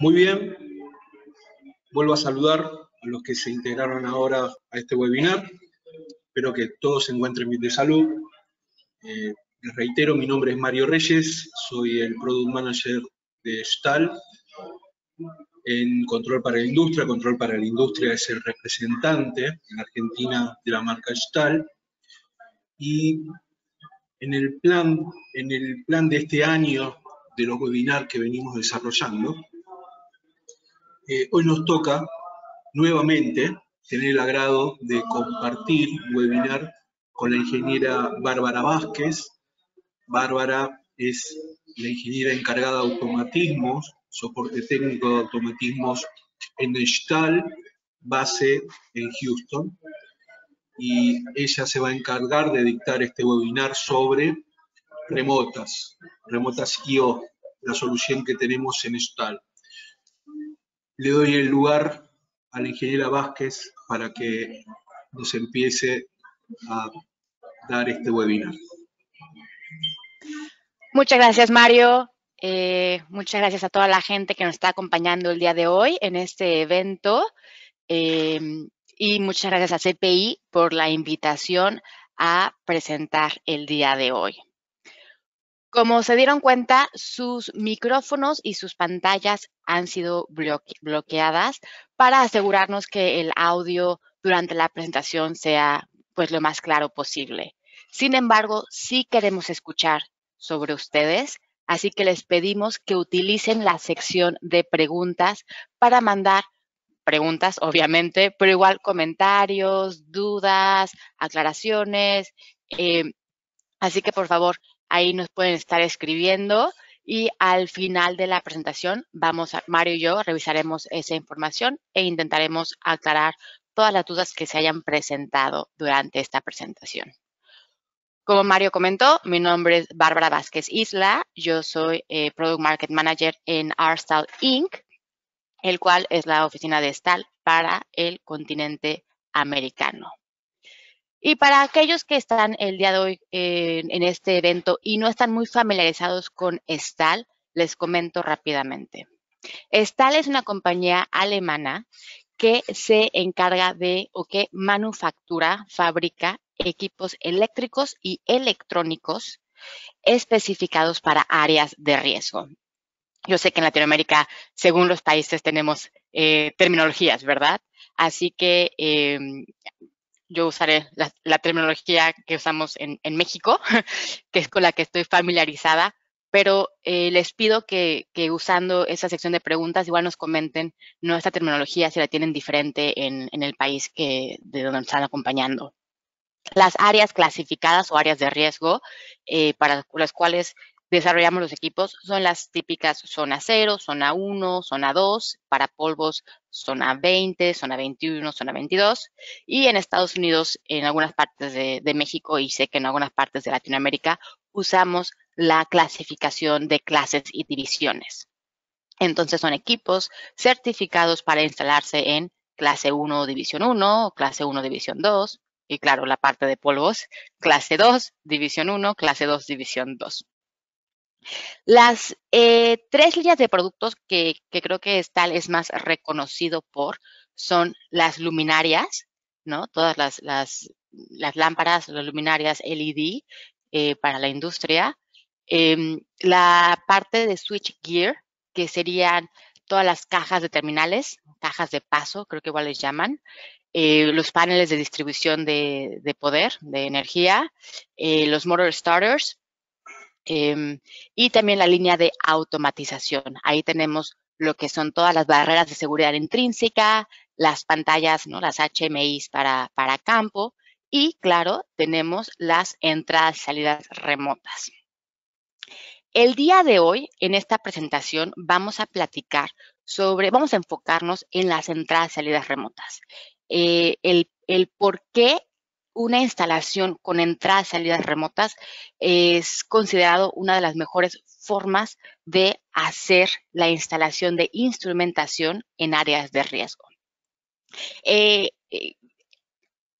Muy bien, vuelvo a saludar a los que se integraron ahora a este webinar. Espero que todos se encuentren bien de salud. Les reitero, mi nombre es Mario Reyes, soy el Product Manager de Stahl en Control para la Industria. Control para la Industria es el representante en Argentina de la marca Stahl. Y en el plan de este año de los webinars que venimos desarrollando, hoy nos toca nuevamente tener el agrado de compartir un webinar con la ingeniera Bárbara Vázquez. Bárbara es la ingeniera encargada de automatismos, soporte técnico de automatismos en Stahl, base en Houston. Y ella se va a encargar de dictar este webinar sobre remotas IO, la solución que tenemos en Stahl. Le doy el lugar a la ingeniera Vázquez para que nos empiece a dar este webinar. Muchas gracias, Mario. Muchas gracias a toda la gente que nos está acompañando el día de hoy en este evento. Y muchas gracias a CPI por la invitación a presentar el día de hoy. Como se dieron cuenta, sus micrófonos y sus pantallas han sido bloqueadas para asegurarnos que el audio durante la presentación sea pues lo más claro posible. Sin embargo, sí queremos escuchar sobre ustedes, así que les pedimos que utilicen la sección de preguntas para mandar preguntas, obviamente, pero igual comentarios, dudas, aclaraciones. Así que, por favor, ahí nos pueden estar escribiendo y al final de la presentación Mario y yo revisaremos esa información e intentaremos aclarar todas las dudas que se hayan presentado durante esta presentación. Como Mario comentó, mi nombre es Bárbara Vázquez Isla, yo soy Product Market Manager en R-Stahl Inc., el cual es la oficina de Stahl para el continente americano. Y para aquellos que están el día de hoy en este evento y no están muy familiarizados con Stahl, les comento rápidamente. Stahl es una compañía alemana que se encarga de o que fabrica equipos eléctricos y electrónicos especificados para áreas de riesgo. Yo sé que en Latinoamérica, según los países, tenemos terminologías, ¿verdad? Así que yo usaré la terminología que usamos en México, que es con la que estoy familiarizada, pero les pido que usando esa sección de preguntas igual nos comenten nuestra terminología si la tienen diferente en el país de donde nos están acompañando. Las áreas clasificadas o áreas de riesgo para las cuales desarrollamos los equipos son las típicas zona 0, zona 1, zona 2, para polvos zona 20, zona 21, zona 22 y en Estados Unidos, en algunas partes de México y sé que en algunas partes de Latinoamérica usamos la clasificación de clases y divisiones. Entonces son equipos certificados para instalarse en clase 1 división 1 o clase 1 división 2 y claro, la parte de polvos, clase 2 división 1, clase 2 división 2. Las tres líneas de productos que creo que Stahl es más reconocido por son las luminarias, ¿no? Todas las lámparas, las luminarias LED para la industria. La parte de switchgear, que serían todas las cajas de terminales, cajas de paso, creo que igual les llaman. Los paneles de distribución de poder, de energía, los motor starters, y también la línea de automatización. Ahí tenemos lo que son todas las barreras de seguridad intrínseca, las pantallas, ¿no? Las HMIs para campo y, claro, tenemos las entradas y salidas remotas. El día de hoy, en esta presentación, vamos a enfocarnos en las entradas y salidas remotas. El por qué una instalación con entradas y salidas remotas es considerado una de las mejores formas de hacer la instalación de instrumentación en áreas de riesgo.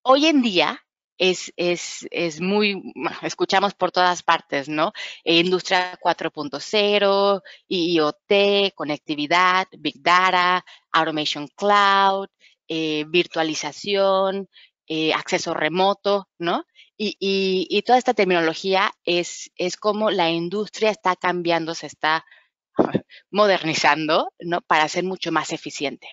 Hoy en día, es muy, bueno, escuchamos por todas partes, ¿no? Industria 4.0, IoT, conectividad, Big Data, Automation Cloud, virtualización, acceso remoto, ¿no? Y toda esta terminología es como la industria está cambiando, se está modernizando, ¿no? Para ser mucho más eficiente.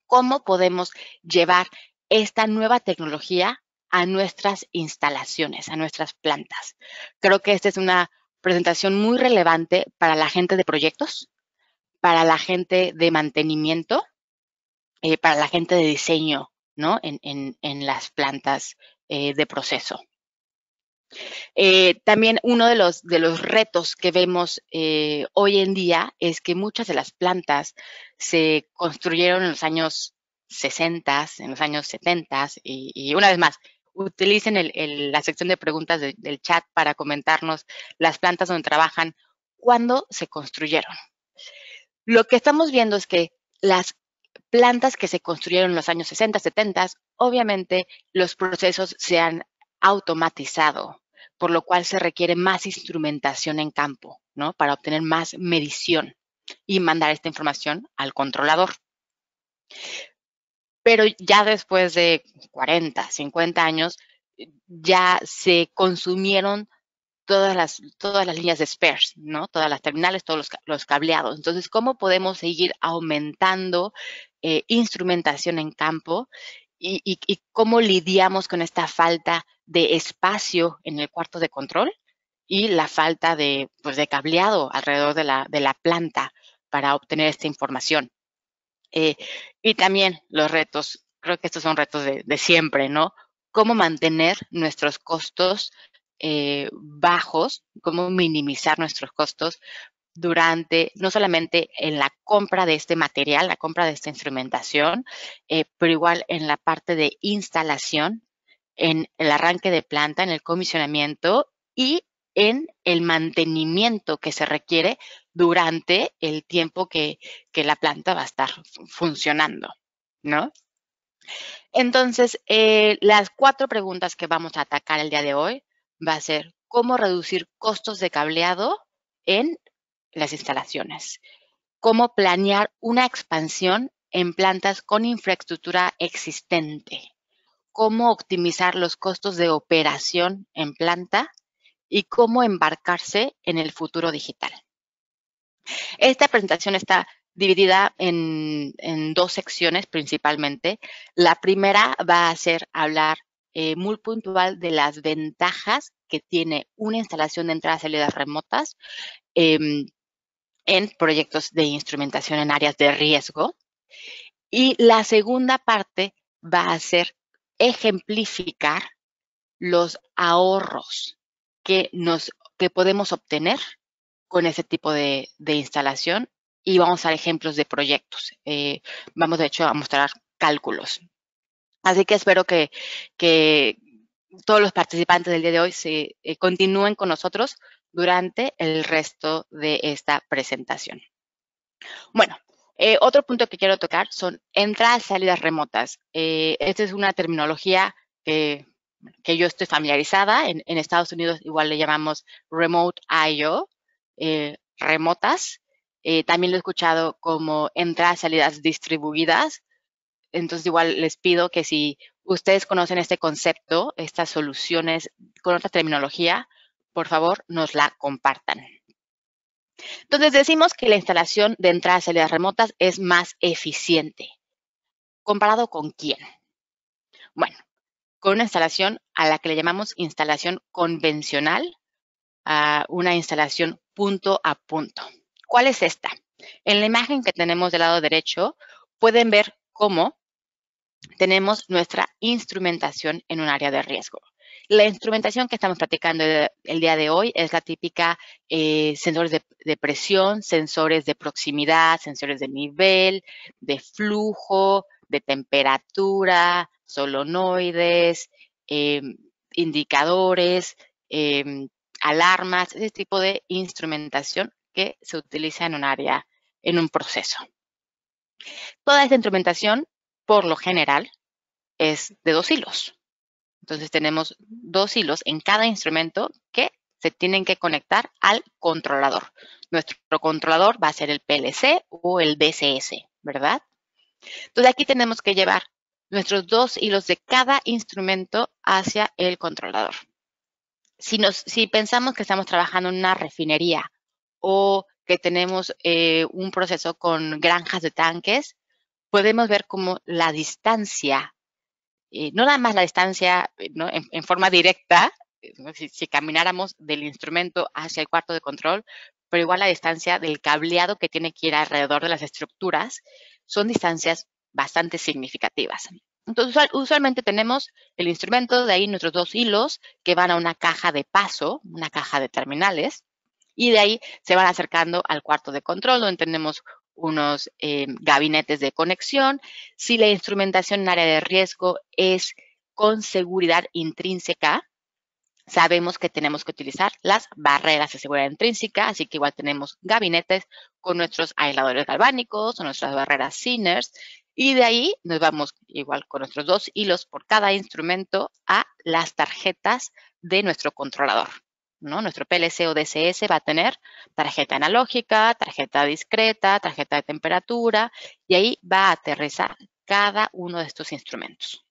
¿Cómo podemos llevar esta nueva tecnología a nuestras instalaciones, a nuestras plantas? Creo que esta es una presentación muy relevante para la gente de proyectos, para la gente de mantenimiento, para la gente de diseño, ¿no? En las plantas de proceso. También uno de los retos que vemos hoy en día es que muchas de las plantas se construyeron en los años 60, en los años 70 y una vez más, utilicen la sección de preguntas del chat para comentarnos las plantas donde trabajan, cuándo se construyeron. Lo que estamos viendo es que las plantas que se construyeron en los años 60, 70, obviamente los procesos se han automatizado, por lo cual se requiere más instrumentación en campo, ¿no? Para obtener más medición y mandar esta información al controlador. Pero ya después de 40, 50 años, ya se consumieron todas las líneas de spares, ¿no? Todas las terminales, todos los cableados. Entonces, ¿cómo podemos seguir aumentando instrumentación en campo y cómo lidiamos con esta falta de espacio en el cuarto de control y la falta de, pues, de cableado alrededor de la planta para obtener esta información? Y también los retos, creo que estos son retos de siempre, ¿no? Cómo mantener nuestros costos bajos, cómo minimizar nuestros costos durante, no solamente en la compra de este material, la compra de esta instrumentación, pero igual en la parte de instalación, en el arranque de planta, en el comisionamiento y en el mantenimiento que se requiere durante el tiempo que la planta va a estar funcionando, ¿no? Entonces, las 4 preguntas que vamos a atacar el día de hoy va a ser cómo reducir costos de cableado en las instalaciones, cómo planear una expansión en plantas con infraestructura existente, cómo optimizar los costos de operación en planta y cómo embarcarse en el futuro digital. Esta presentación está dividida en 2 secciones principalmente. La primera va a ser hablar muy puntual de las ventajas que tiene una instalación de entradas y salidas remotas en proyectos de instrumentación en áreas de riesgo. Y la segunda parte va a ser ejemplificar los ahorros que podemos obtener con ese tipo de instalación y vamos a dar ejemplos de proyectos. Vamos, de hecho, a mostrar cálculos. Así que espero que todos los participantes del día de hoy se continúen con nosotros durante el resto de esta presentación. Bueno, otro punto que quiero tocar son entradas y salidas remotas. Esta es una terminología que yo estoy familiarizada. En Estados Unidos igual le llamamos Remote I/O, remotas. También lo he escuchado como entradas y salidas distribuidas. Entonces igual les pido que si ustedes conocen este concepto, estas soluciones con otra terminología, por favor nos la compartan. Entonces decimos que la instalación de entradas y salidas remotas es más eficiente. ¿Comparado con quién? Bueno, con una instalación a la que le llamamos instalación convencional, a una instalación punto a punto. ¿Cuál es esta? En la imagen que tenemos del lado derecho, pueden ver cómo tenemos nuestra instrumentación en un área de riesgo. La instrumentación que estamos platicando el día de hoy es la típica sensores de presión, sensores de proximidad, sensores de nivel, de flujo, de temperatura, solenoides, indicadores, alarmas, ese tipo de instrumentación que se utiliza en un área, en un proceso. Toda esta instrumentación, por lo general, es de 2 hilos, Entonces tenemos 2 hilos en cada instrumento que se tienen que conectar al controlador. Nuestro controlador va a ser el PLC o el DCS, ¿verdad? Entonces aquí tenemos que llevar nuestros 2 hilos de cada instrumento hacia el controlador. Si pensamos que estamos trabajando en una refinería o que tenemos un proceso con granjas de tanques, podemos ver cómo la distancia, no nada más la distancia, ¿no? en forma directa, ¿no? Si camináramos del instrumento hacia el cuarto de control, pero igual la distancia del cableado que tiene que ir alrededor de las estructuras, son distancias bastante significativas. Entonces, usualmente tenemos el instrumento, de ahí nuestros 2 hilos que van a una caja de paso, una caja de terminales, y de ahí se van acercando al cuarto de control, donde tenemos unos gabinetes de conexión. Si la instrumentación en área de riesgo es con seguridad intrínseca, sabemos que tenemos que utilizar las barreras de seguridad intrínseca, así que igual tenemos gabinetes con nuestros aisladores galvánicos o nuestras barreras Sinners, y de ahí nos vamos igual con nuestros 2 hilos por cada instrumento a las tarjetas de nuestro controlador, ¿no? Nuestro PLC o DCS va a tener tarjeta analógica, tarjeta discreta, tarjeta de temperatura, y ahí va a aterrizar cada uno de estos instrumentos.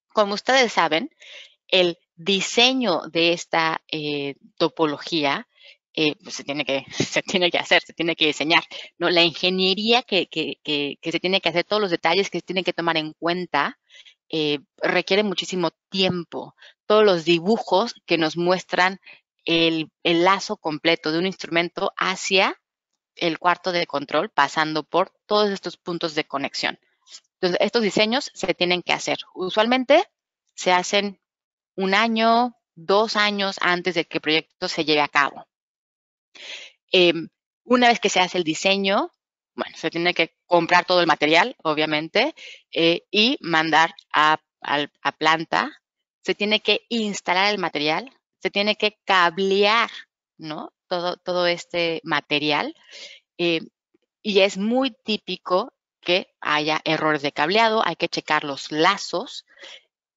Como ustedes saben, el diseño de esta topología pues se tiene que hacer, se tiene que diseñar, ¿no? La ingeniería que se tiene que hacer, todos los detalles que se tienen que tomar en cuenta, requiere muchísimo tiempo. Todos los dibujos que nos muestran el lazo completo de un instrumento hacia el cuarto de control, pasando por todos estos puntos de conexión. Entonces, estos diseños se tienen que hacer. Usualmente se hacen 1 año, 2 años antes de que el proyecto se lleve a cabo. Una vez que se hace el diseño, bueno, se tiene que comprar todo el material, obviamente, y mandar a planta. Se tiene que instalar el material, se tiene que cablear, ¿no? Todo este material. Y es muy típico que haya errores de cableado, hay que checar los lazos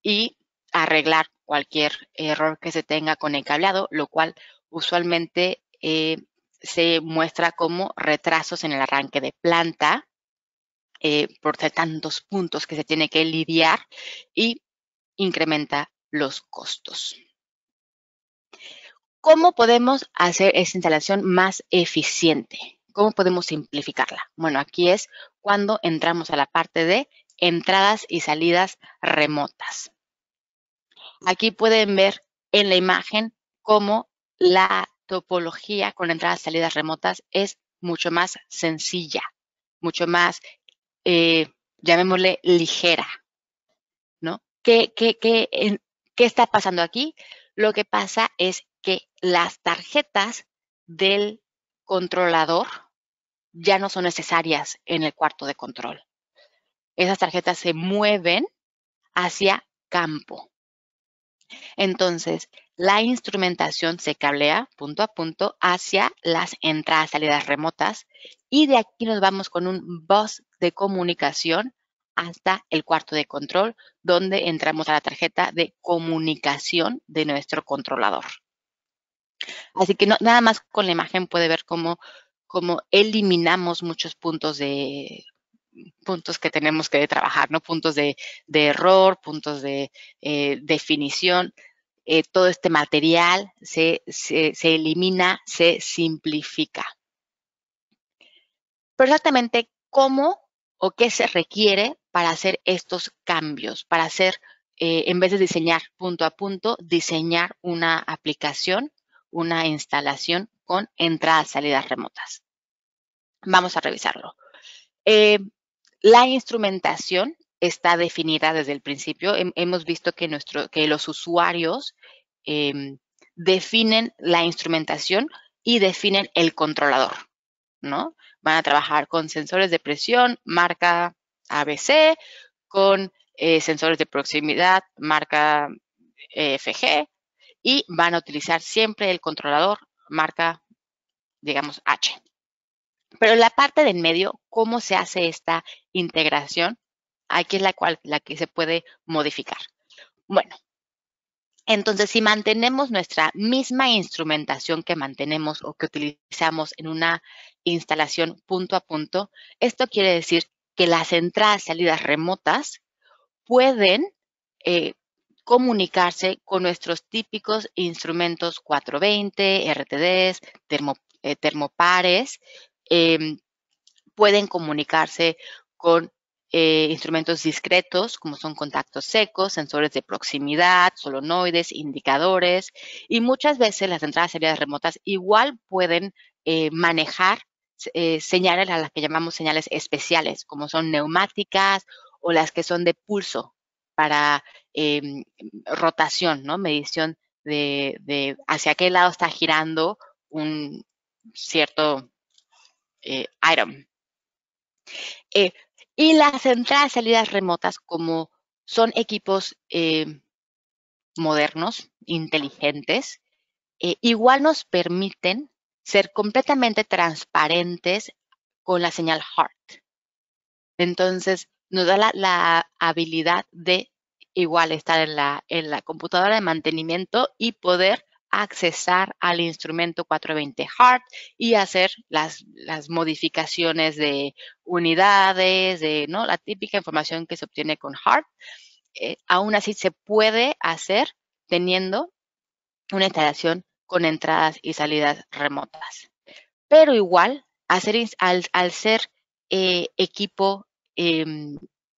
y arreglar cualquier error que se tenga con el cableado, lo cual usualmente se muestra como retrasos en el arranque de planta por ser tantos puntos que se tiene que lidiar y incrementa los costos. ¿Cómo podemos hacer esta instalación más eficiente? ¿Cómo podemos simplificarla? Bueno, aquí es cuando entramos a la parte de entradas y salidas remotas. Aquí pueden ver en la imagen cómo la topología con entradas y salidas remotas es mucho más sencilla, mucho más, llamémosle, ligera, ¿no? ¿Qué está pasando aquí? Lo que pasa es que las tarjetas del controlador ya no son necesarias en el cuarto de control. Esas tarjetas se mueven hacia campo. Entonces, la instrumentación se cablea punto a punto hacia las entradas y salidas remotas y de aquí nos vamos con un bus de comunicación hasta el cuarto de control, donde entramos a la tarjeta de comunicación de nuestro controlador. Así que nada más con la imagen puede ver cómo eliminamos muchos puntos que tenemos que trabajar, ¿no? Puntos de error, puntos de definición. Todo este material se elimina, se simplifica. Pero exactamente cómo o qué se requiere para hacer estos cambios, para hacer, en vez de diseñar punto a punto, diseñar una aplicación, una instalación con entradas y salidas remotas. Vamos a revisarlo. La instrumentación está definida desde el principio. Hemos visto que los usuarios definen la instrumentación y definen el controlador, ¿no? Van a trabajar con sensores de presión, marca ABC, con sensores de proximidad, marca FG, y van a utilizar siempre el controlador, marca, digamos, H. Pero la parte de en medio, ¿cómo se hace esta integración? Aquí es la que se puede modificar. Bueno, Entonces, si mantenemos nuestra misma instrumentación que mantenemos o que utilizamos en una instalación punto a punto, esto quiere decir que las entradas y salidas remotas pueden comunicarse con nuestros típicos instrumentos 420, RTDs, termopares, pueden comunicarse con instrumentos discretos, como son contactos secos, sensores de proximidad, solenoides, indicadores, y muchas veces las entradas y salidas remotas igual pueden manejar señales a las que llamamos señales especiales, como son neumáticas o las que son de pulso para rotación, ¿no? Medición de hacia qué lado está girando un cierto item. Y las entradas y salidas remotas, como son equipos modernos, inteligentes, igual nos permiten ser completamente transparentes con la señal HART. Entonces, nos da la habilidad de igual estar en la computadora de mantenimiento y poder accesar al instrumento 420 HART y hacer las modificaciones de unidades, de ¿no? La típica información que se obtiene con HART. Aún así se puede hacer teniendo una instalación con entradas y salidas remotas. Pero igual, al ser equipo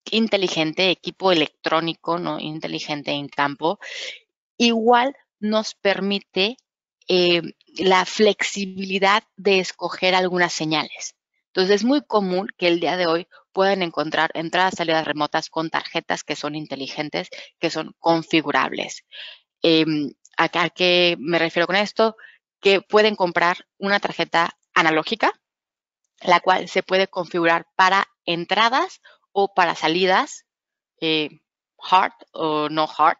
inteligente, equipo electrónico, ¿no? Inteligente en campo, igual nos permite la flexibilidad de escoger algunas señales. Entonces, es muy común que el día de hoy puedan encontrar entradas y salidas remotas con tarjetas que son inteligentes, que son configurables. ¿A qué me refiero con esto? Que pueden comprar una tarjeta analógica, la cual se puede configurar para entradas o para salidas, hard o no hard,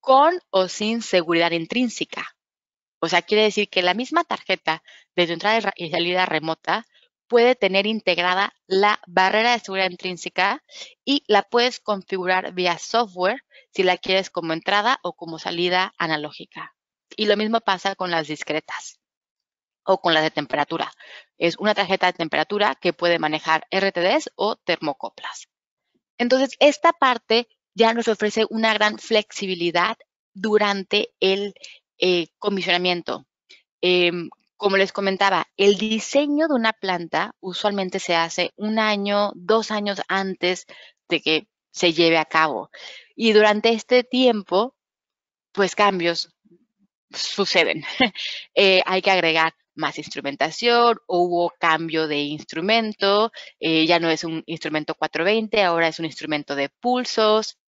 con o sin seguridad intrínseca. O sea, quiere decir que la misma tarjeta de tu entrada y salida remota puede tener integrada la barrera de seguridad intrínseca y la puedes configurar vía software si la quieres como entrada o como salida analógica. Y lo mismo pasa con las discretas o con las de temperatura. Es una tarjeta de temperatura que puede manejar RTDs o termocoplas. Entonces, esta parte ya nos ofrece una gran flexibilidad durante el comisionamiento. Como les comentaba, el diseño de una planta usualmente se hace 1 año, 2 años antes de que se lleve a cabo. Y durante este tiempo, pues cambios suceden. Hay que agregar más instrumentación, hubo cambio de instrumento, ya no es un instrumento 420, ahora es un instrumento de pulsos.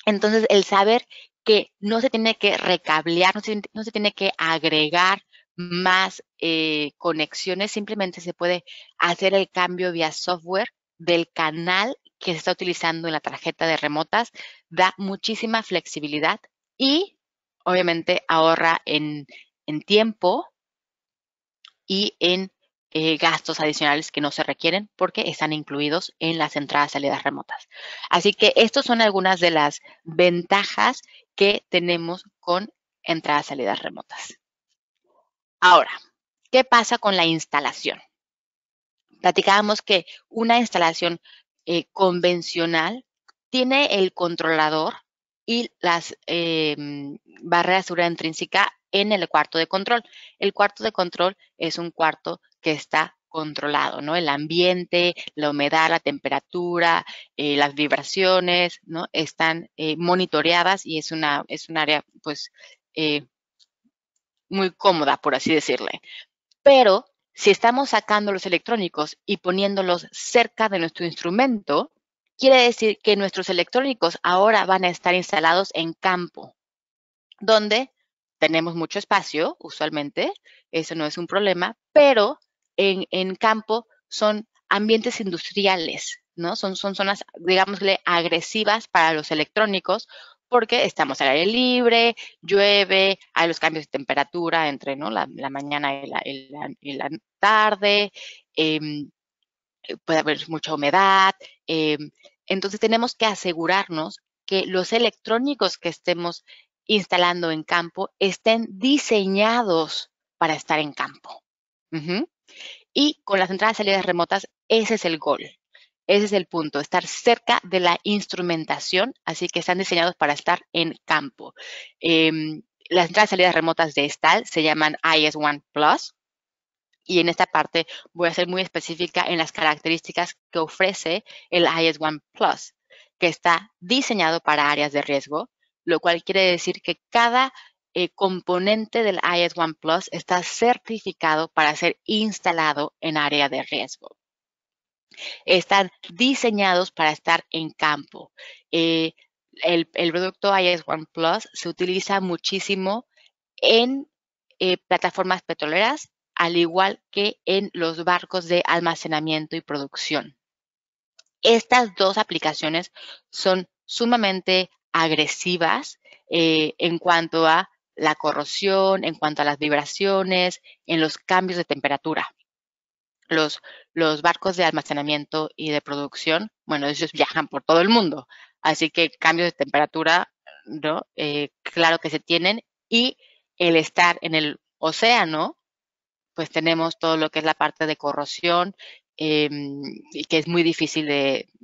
Entonces, el saber que no se tiene que recablear, no se tiene que agregar más conexiones, simplemente se puede hacer el cambio vía software del canal que se está utilizando en la tarjeta de remotas, da muchísima flexibilidad y obviamente ahorra en tiempo y en gastos adicionales que no se requieren porque están incluidos en las entradas y salidas remotas. Así que estas son algunas de las ventajas que tenemos con entradas y salidas remotas. Ahora, ¿qué pasa con la instalación? Platicábamos que una instalación convencional tiene el controlador y las barreras de seguridad intrínseca en el cuarto de control. El cuarto de control es un cuarto que está controlado, ¿no? El ambiente, la humedad, la temperatura, las vibraciones, ¿no? Están monitoreadas y es un área, pues, muy cómoda, por así decirle. Pero si estamos sacando los electrónicos y poniéndolos cerca de nuestro instrumento, quiere decir que nuestros electrónicos ahora van a estar instalados en campo, donde tenemos mucho espacio, usualmente, eso no es un problema, pero en campo son ambientes industriales, ¿no? Son zonas, digámosle, agresivas para los electrónicos, porque estamos al aire libre, llueve, hay los cambios de temperatura entre ¿no? la mañana y la tarde, puede haber mucha humedad. Entonces tenemos que asegurarnos que los electrónicos que estemos instalando en campo estén diseñados para estar en campo. Y con las entradas y salidas remotas, ese es el gol. Ese es el punto, estar cerca de la instrumentación, así que están diseñados para estar en campo. Las entradas y salidas remotas de STAL se llaman IS-1 Plus, y en esta parte voy a ser muy específica en las características que ofrece el IS-1 Plus, que está diseñado para áreas de riesgo, lo cual quiere decir que cada componente del IS-1 Plus está certificado para ser instalado en área de riesgo. Están diseñados para estar en campo. El producto IS-1 Plus se utiliza muchísimo en plataformas petroleras, al igual que en los barcos de almacenamiento y producción. Estas dos aplicaciones son sumamente agresivas en cuanto a la corrosión, en cuanto a las vibraciones, en los cambios de temperatura. Los barcos de almacenamiento y de producción, bueno, ellos viajan por todo el mundo, así que cambios de temperatura, ¿no? Claro que se tienen, y el estar en el océano, pues tenemos todo lo que es la parte de corrosión y que es muy difícil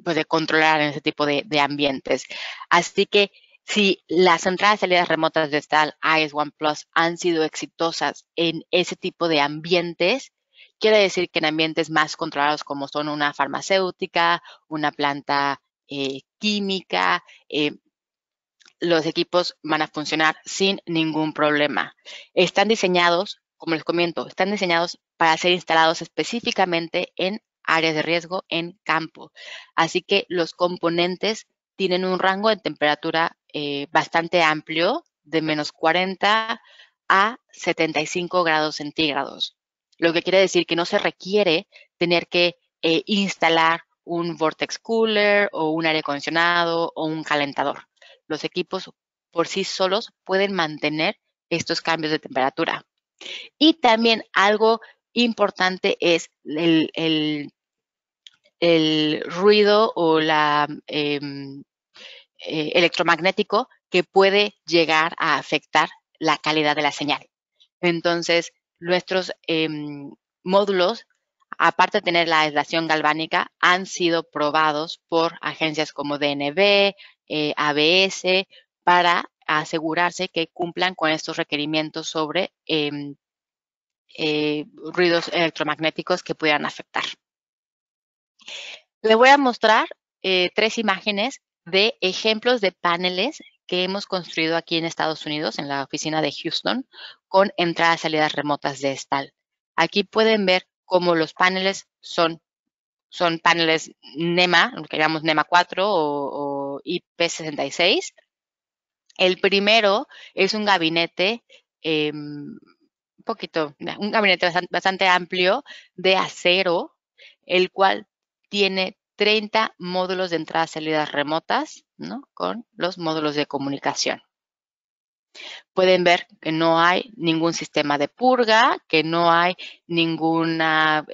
pues de controlar en ese tipo de ambientes. Así que si las entradas y salidas remotas de STAL IS-1 Plus han sido exitosas en ese tipo de ambientes, quiere decir que en ambientes más controlados como son una farmacéutica, una planta química, los equipos van a funcionar sin ningún problema. Están diseñados, como les comento, están diseñados para ser instalados específicamente en áreas de riesgo en campo. Así que los componentes tienen un rango de temperatura bastante amplio, de menos 40 a 75 grados centígrados. Lo que quiere decir que no se requiere tener que instalar un vortex cooler o un aire acondicionado o un calentador. Los equipos por sí solos pueden mantener estos cambios de temperatura. Y también algo importante es el ruido o la electromagnético que puede llegar a afectar la calidad de la señal. Entonces, nuestros módulos, aparte de tener la aislación galvánica, han sido probados por agencias como DNV, ABS, para asegurarse que cumplan con estos requerimientos sobre ruidos electromagnéticos que pudieran afectar. Le voy a mostrar 3 imágenes de ejemplos de paneles que hemos construido aquí en Estados Unidos, en la oficina de Houston, con entradas y salidas remotas de STAL. Aquí pueden ver cómo los paneles son paneles NEMA, lo que llamamos NEMA 4 o IP66. El primero es un gabinete un gabinete bastante amplio de acero, el cual tiene 30 módulos de entradas y salidas remotas, ¿no? Con los módulos de comunicación. Pueden ver que no hay ningún sistema de purga, que no hay ninguna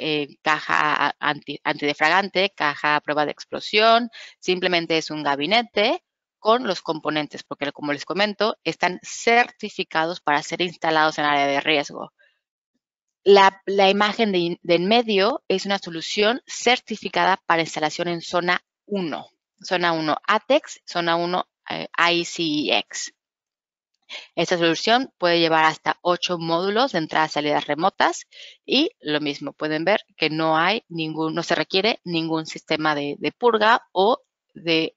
caja antidefragante, caja a prueba de explosión, simplemente es un gabinete con los componentes, porque como les comento, están certificados para ser instalados en área de riesgo. La imagen de en medio es una solución certificada para instalación en zona 1. Zona 1 ATEX, zona 1 ICEX. Esta solución puede llevar hasta 8 módulos de entradas y salidas remotas y lo mismo, pueden ver que no se requiere ningún sistema de purga o de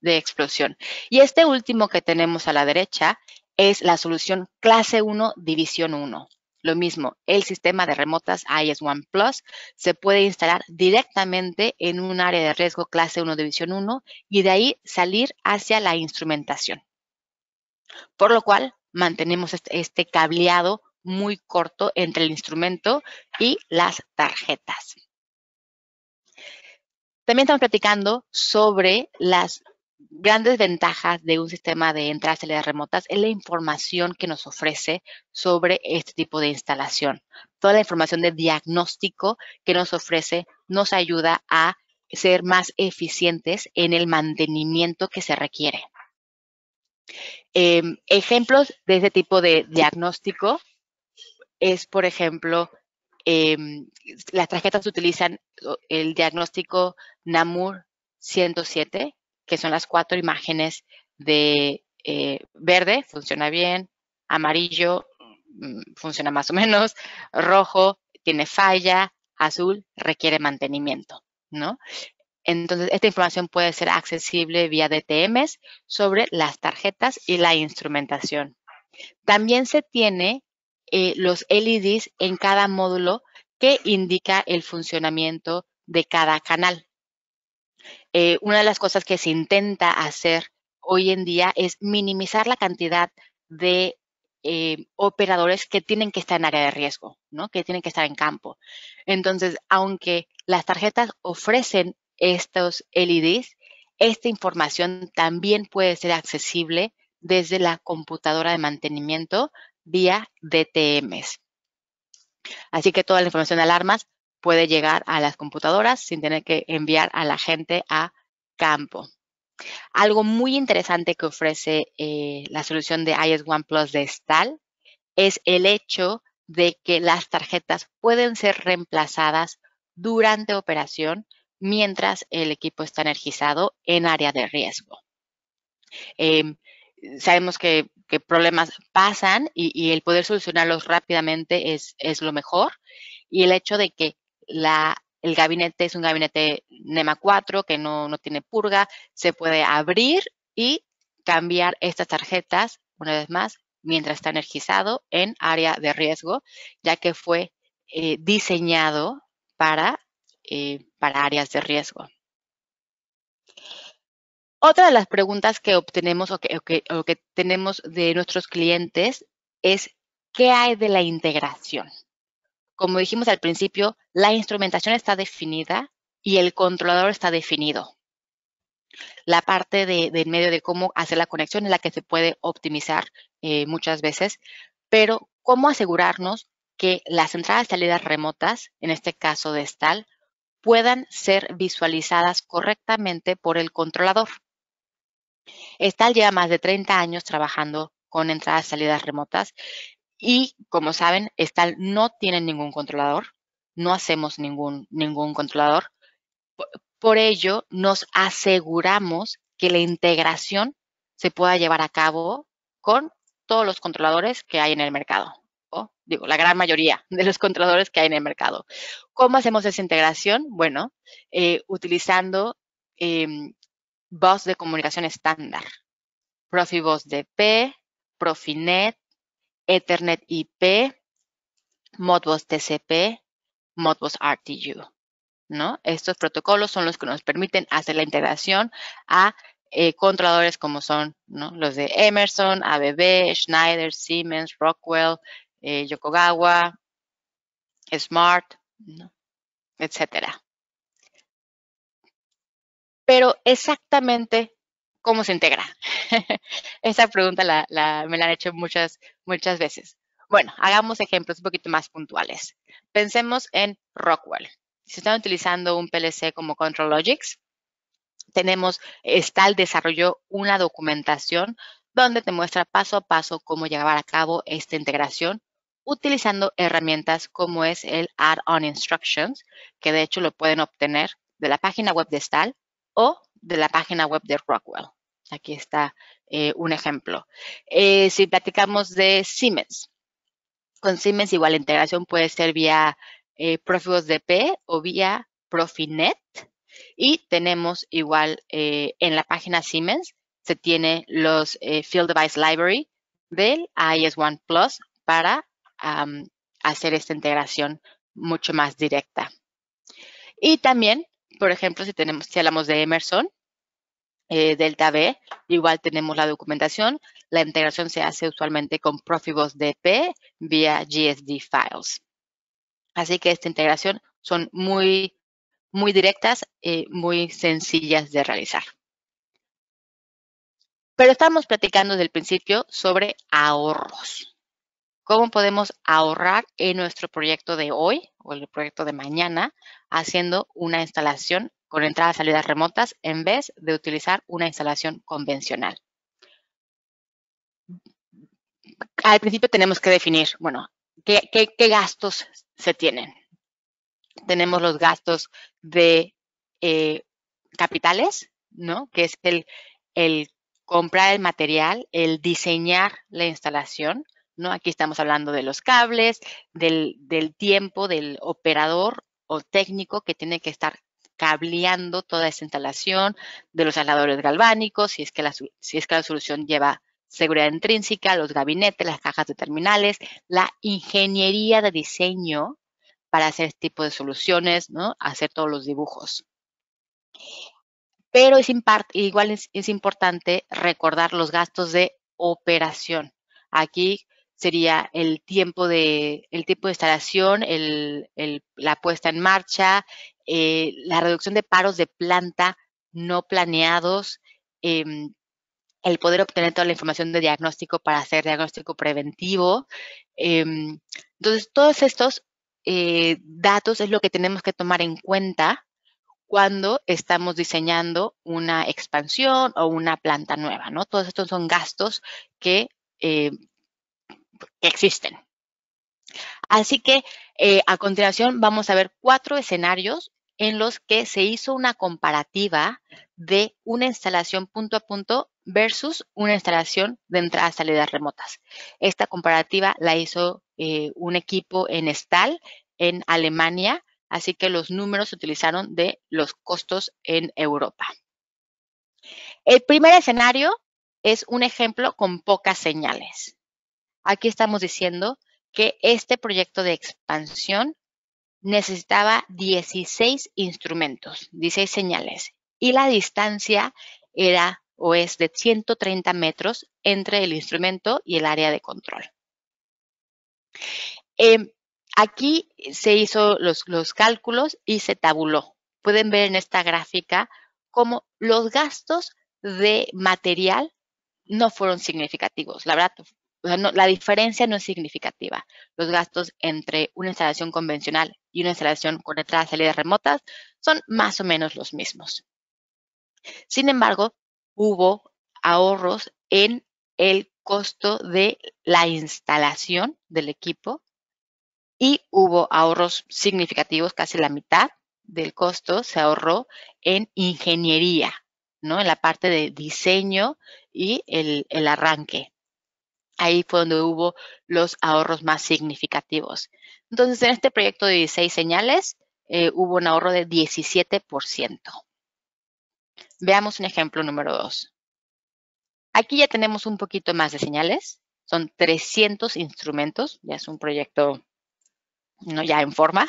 explosión. Y este último que tenemos a la derecha es la solución clase 1, división 1. Lo mismo, el sistema de remotas IS-1 Plus se puede instalar directamente en un área de riesgo clase 1, división 1 y de ahí salir hacia la instrumentación. Por lo cual, mantenemos este cableado muy corto entre el instrumento y las tarjetas. También estamos platicando sobre las grandes ventajas de un sistema de entradas y salidas remotas es la información que nos ofrece sobre este tipo de instalación. Toda la información de diagnóstico que nos ofrece nos ayuda a ser más eficientes en el mantenimiento que se requiere. Ejemplos de ese tipo de diagnóstico es, por ejemplo, las tarjetas utilizan el diagnóstico NAMUR 107, que son las 4 imágenes de verde, funciona bien, amarillo, funciona más o menos, rojo, tiene falla, azul, requiere mantenimiento, ¿no? Entonces, esta información puede ser accesible vía DTMs sobre las tarjetas y la instrumentación. También se tiene los LEDs en cada módulo que indica el funcionamiento de cada canal. Una de las cosas que se intenta hacer hoy en día es minimizar la cantidad de operadores que tienen que estar en área de riesgo, ¿no? Que tienen que estar en campo. Entonces, aunque las tarjetas ofrecen estos LEDs, esta información también puede ser accesible desde la computadora de mantenimiento vía DTMs. Así que toda la información de alarmas puede llegar a las computadoras sin tener que enviar a la gente a campo. Algo muy interesante que ofrece la solución de IS-1 Plus de STAL es el hecho de que las tarjetas pueden ser reemplazadas durante operación mientras el equipo está energizado en área de riesgo. Sabemos que problemas pasan y el poder solucionarlos rápidamente es lo mejor. Y el hecho de que el gabinete es un gabinete NEMA 4 que no tiene purga, se puede abrir y cambiar estas tarjetas, una vez más, mientras está energizado en área de riesgo, ya que fue diseñado para áreas de riesgo. Otra de las preguntas que obtenemos o que tenemos de nuestros clientes es, ¿qué hay de la integración? Como dijimos al principio, la instrumentación está definida y el controlador está definido. La parte de medio de cómo hacer la conexión es la que se puede optimizar muchas veces, pero ¿cómo asegurarnos que las entradas y salidas remotas, en este caso de STAL, puedan ser visualizadas correctamente por el controlador? STAL lleva más de 30 años trabajando con entradas y salidas remotas y, como saben, STAL no tiene ningún controlador, no hacemos ningún controlador. Por ello, nos aseguramos que la integración se pueda llevar a cabo con todos los controladores que hay en el mercado, o digo, la gran mayoría de los controladores que hay en el mercado. ¿Cómo hacemos esa integración? Bueno, utilizando bus de comunicación estándar, Profibus DP, Profinet, Ethernet IP, Modbus TCP, Modbus RTU, ¿no? Estos protocolos son los que nos permiten hacer la integración a controladores como son, ¿no?, los de Emerson, ABB, Schneider, Siemens, Rockwell, Yokogawa, Smart, ¿no?, etcétera. Pero exactamente, ¿cómo se integra? Esa pregunta me la han hecho muchas veces. Bueno, hagamos ejemplos un poquito más puntuales. Pensemos en Rockwell. Si están utilizando un PLC como ControlLogix, STAL desarrolló una documentación donde te muestra paso a paso cómo llevar a cabo esta integración utilizando herramientas como es el Add-on Instructions, que de hecho lo pueden obtener de la página web de STAL o de la página web de Rockwell. Aquí está un ejemplo. Si platicamos de Siemens, con Siemens igual la integración puede ser vía Profibus DP o vía Profinet. Y tenemos igual en la página Siemens, se tiene los Field Device Library del IS-1 Plus para hacer esta integración mucho más directa. Y también, por ejemplo, si hablamos de Emerson, Delta V, igual tenemos la documentación. La integración se hace usualmente con Profibus DP vía GSD Files. Así que esta integración son muy directas, muy sencillas de realizar. Pero estamos platicando desde el principio sobre ahorros. ¿Cómo podemos ahorrar en nuestro proyecto de hoy o el proyecto de mañana haciendo una instalación con entradas y salidas remotas en vez de utilizar una instalación convencional. Al principio tenemos que definir, bueno, ¿qué gastos se tienen? Tenemos los gastos de capitales, ¿no? Que es el comprar el material, el diseñar la instalación, ¿no? Aquí estamos hablando de los cables, del tiempo del operador o técnico que tiene que estar cableando toda esta instalación, de los aisladores galvánicos, si es que la solución lleva seguridad intrínseca, los gabinetes, las cajas de terminales, la ingeniería de diseño para hacer este tipo de soluciones, ¿no? Hacer todos los dibujos. Pero igual es importante recordar los gastos de operación. Aquí sería el tiempo de instalación, la puesta en marcha, la reducción de paros de planta no planeados, el poder obtener toda la información de diagnóstico para hacer diagnóstico preventivo. Entonces, todos estos datos es lo que tenemos que tomar en cuenta cuando estamos diseñando una expansión o una planta nueva, ¿no? Todos estos son gastos que existen. Así que a continuación vamos a ver 4 escenarios en los que se hizo una comparativa de una instalación punto a punto versus una instalación de entradas y salidas remotas. Esta comparativa la hizo un equipo en Stahl, en Alemania, así que los números se utilizaron de los costos en Europa. El primer escenario es un ejemplo con pocas señales. Aquí estamos diciendo que este proyecto de expansión necesitaba 16 instrumentos, 16 señales, y la distancia era o es de 130 metros entre el instrumento y el área de control. Aquí se hizo los cálculos y se tabuló. Pueden ver en esta gráfica cómo los gastos de material no fueron significativos. La verdad, la diferencia no es significativa. Los gastos entre una instalación convencional y una instalación con entradas y salidas remotas son más o menos los mismos. Sin embargo, hubo ahorros en el costo de la instalación del equipo y hubo ahorros significativos, casi la mitad del costo se ahorró en ingeniería, ¿no? En la parte de diseño y el arranque. Ahí fue donde hubo los ahorros más significativos. Entonces, en este proyecto de 16 señales, hubo un ahorro de 17%. Veamos un ejemplo número 2. Aquí ya tenemos un poquito más de señales. Son 300 instrumentos. Ya es un proyecto, ¿no? Ya en forma.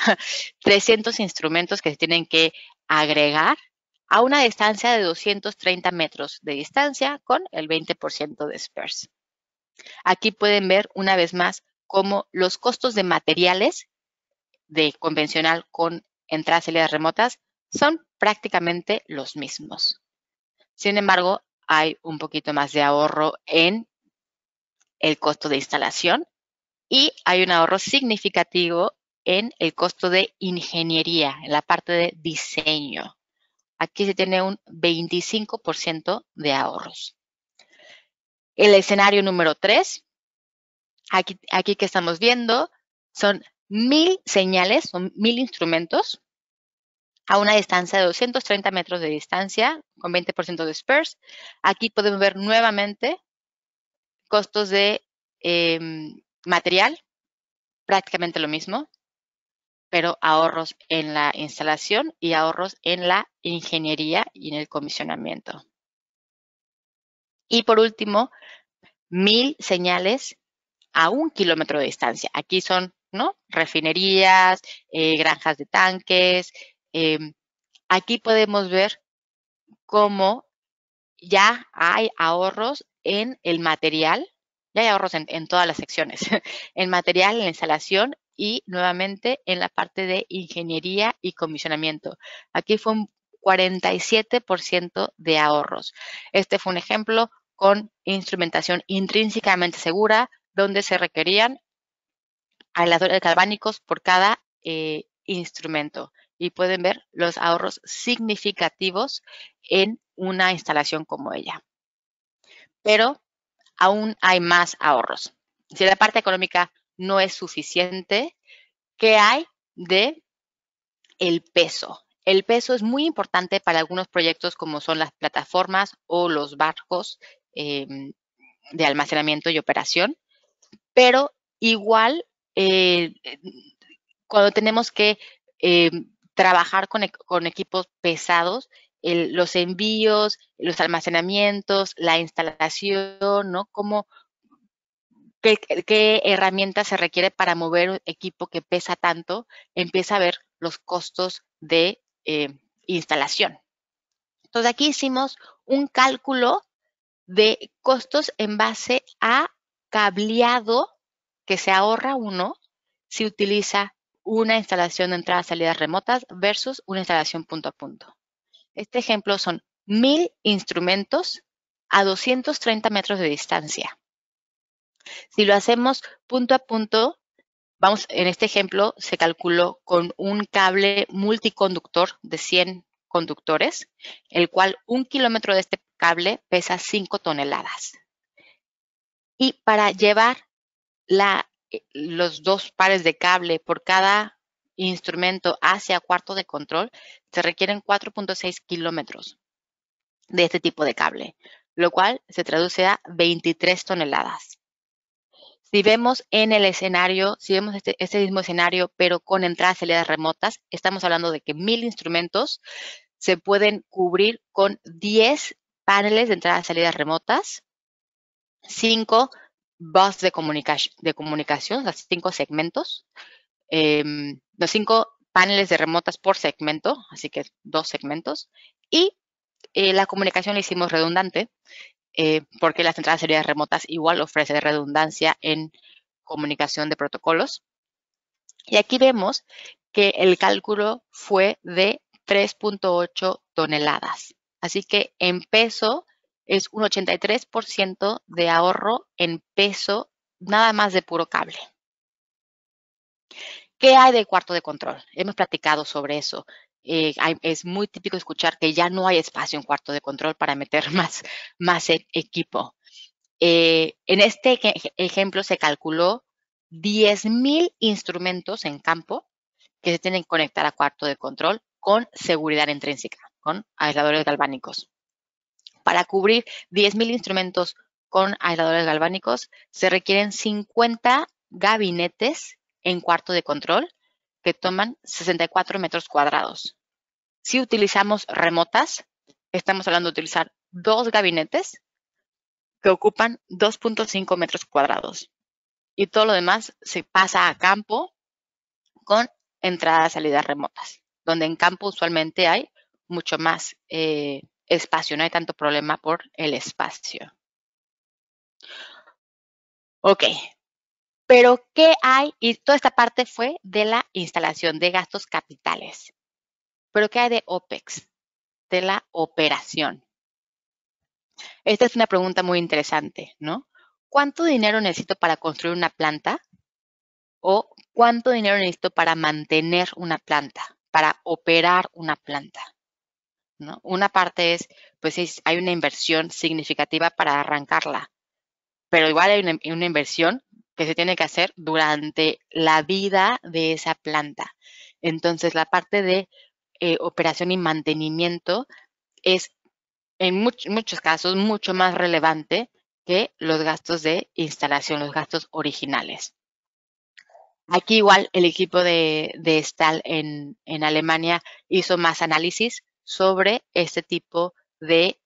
300 instrumentos que se tienen que agregar a una distancia de 230 metros de distancia con el 20% de spares. Aquí pueden ver una vez más cómo los costos de materiales de convencional con entradas y salidas remotas son prácticamente los mismos. Sin embargo, hay un poquito más de ahorro en el costo de instalación y hay un ahorro significativo en el costo de ingeniería, en la parte de diseño. Aquí se tiene un 25% de ahorros. El escenario número 3, aquí que estamos viendo, son 1000 señales, son 1000 instrumentos a una distancia de 230 metros de distancia con 20% de spares. Aquí podemos ver nuevamente costos de material, prácticamente lo mismo, pero ahorros en la instalación y ahorros en la ingeniería y en el comisionamiento. Y por último, 1000 señales a 1 kilómetro de distancia. Aquí son, ¿no? Refinerías, granjas de tanques. Aquí podemos ver cómo ya hay ahorros en el material, ya hay ahorros en todas las secciones, en material, en la instalación y nuevamente en la parte de ingeniería y comisionamiento. Aquí fue un 47% de ahorros. Este fue un ejemplo con instrumentación intrínsecamente segura, donde se requerían aisladores galvánicos por cada instrumento. y pueden ver los ahorros significativos en una instalación como ella. Pero aún hay más ahorros. Si la parte económica no es suficiente, ¿qué hay de el peso? El peso es muy importante para algunos proyectos como son las plataformas o los barcos de almacenamiento y operación, pero igual cuando tenemos que trabajar con equipos pesados, los envíos, los almacenamientos, la instalación, ¿no? ¿Qué herramientas se requiere para mover un equipo que pesa tanto? Empieza a ver los costos de instalación. Entonces aquí hicimos un cálculo de costos en base a cableado que se ahorra uno si utiliza una instalación de entradas y salidas remotas versus una instalación punto a punto. Este ejemplo son 1000 instrumentos a 230 metros de distancia. Si lo hacemos punto a punto, en este ejemplo se calculó con un cable multiconductor de 100 conductores, el cual 1 kilómetro de este cable pesa 5 toneladas. Y para llevar los 2 pares de cable por cada instrumento hacia cuarto de control, se requieren 4.6 kilómetros de este tipo de cable, lo cual se traduce a 23 toneladas. Si vemos en el escenario, si vemos este mismo escenario, pero con entradas y salidas remotas, estamos hablando de que 1000 instrumentos se pueden cubrir con 10 paneles de entradas y salidas remotas, 5 bus de comunicación, o sea, 5 segmentos, los 5 paneles de remotas por segmento, así que 2 segmentos, y la comunicación la hicimos redundante, porque las entradas y salidas remotas igual ofrece redundancia en comunicación de protocolos. Y aquí vemos que el cálculo fue de 3.8 toneladas. Así que en peso es un 83% de ahorro en peso, nada más de puro cable. ¿Qué hay del cuarto de control? Hemos platicado sobre eso. Es muy típico escuchar que ya no hay espacio en cuarto de control para meter más equipo. En este ejemplo se calculó 10,000 instrumentos en campo que se tienen que conectar a cuarto de control con seguridad intrínseca, con aisladores galvánicos. Para cubrir 10,000 instrumentos con aisladores galvánicos, se requieren 50 gabinetes en cuarto de control que toman 64 metros cuadrados. Si utilizamos remotas, estamos hablando de utilizar 2 gabinetes que ocupan 2.5 metros cuadrados. Y todo lo demás se pasa a campo con entradas y salidas remotas, donde en campo usualmente hay mucho más espacio, no hay tanto problema por el espacio. Ok, pero ¿qué hay? Y toda esta parte fue de la instalación de gastos capitales. Pero ¿qué hay de OPEX? De la operación. Esta es una pregunta muy interesante, ¿no? ¿Cuánto dinero necesito para construir una planta? ¿O cuánto dinero necesito para mantener una planta, para operar una planta? ¿No? Una parte es, pues hay una inversión significativa para arrancarla, pero igual hay una inversión que se tiene que hacer durante la vida de esa planta. Entonces, la parte de operación y mantenimiento es en muchos casos mucho más relevante que los gastos de instalación, los gastos originales. Aquí igual el equipo de Stahl en Alemania hizo más análisis sobre este tipo de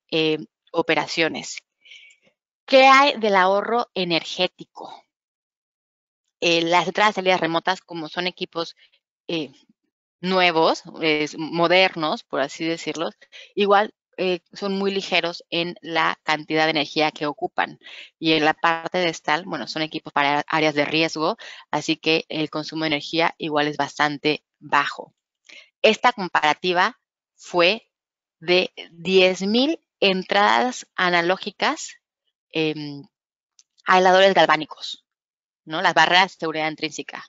operaciones. ¿Qué hay del ahorro energético? Las entradas y salidas remotas, como son equipos nuevos, modernos, por así decirlo, igual son muy ligeros en la cantidad de energía que ocupan. Y en la parte de Stahl, bueno, son equipos para áreas de riesgo, así que el consumo de energía igual es bastante bajo. Esta comparativa fue de 10,000 entradas analógicas aisladores galvánicos, ¿no? Las barreras de seguridad intrínseca.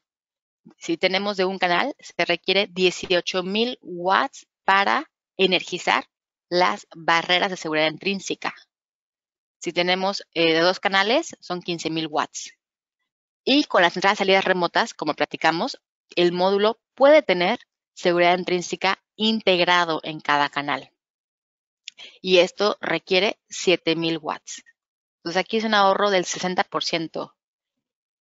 Si tenemos de un canal, se requiere 18,000 watts para energizar las barreras de seguridad intrínseca. Si tenemos de 2 canales, son 15,000 watts. Y con las entradas y salidas remotas, como platicamos, el módulo puede tener seguridad intrínseca integrado en cada canal. Y esto requiere 7,000 watts. Entonces aquí es un ahorro del 60%.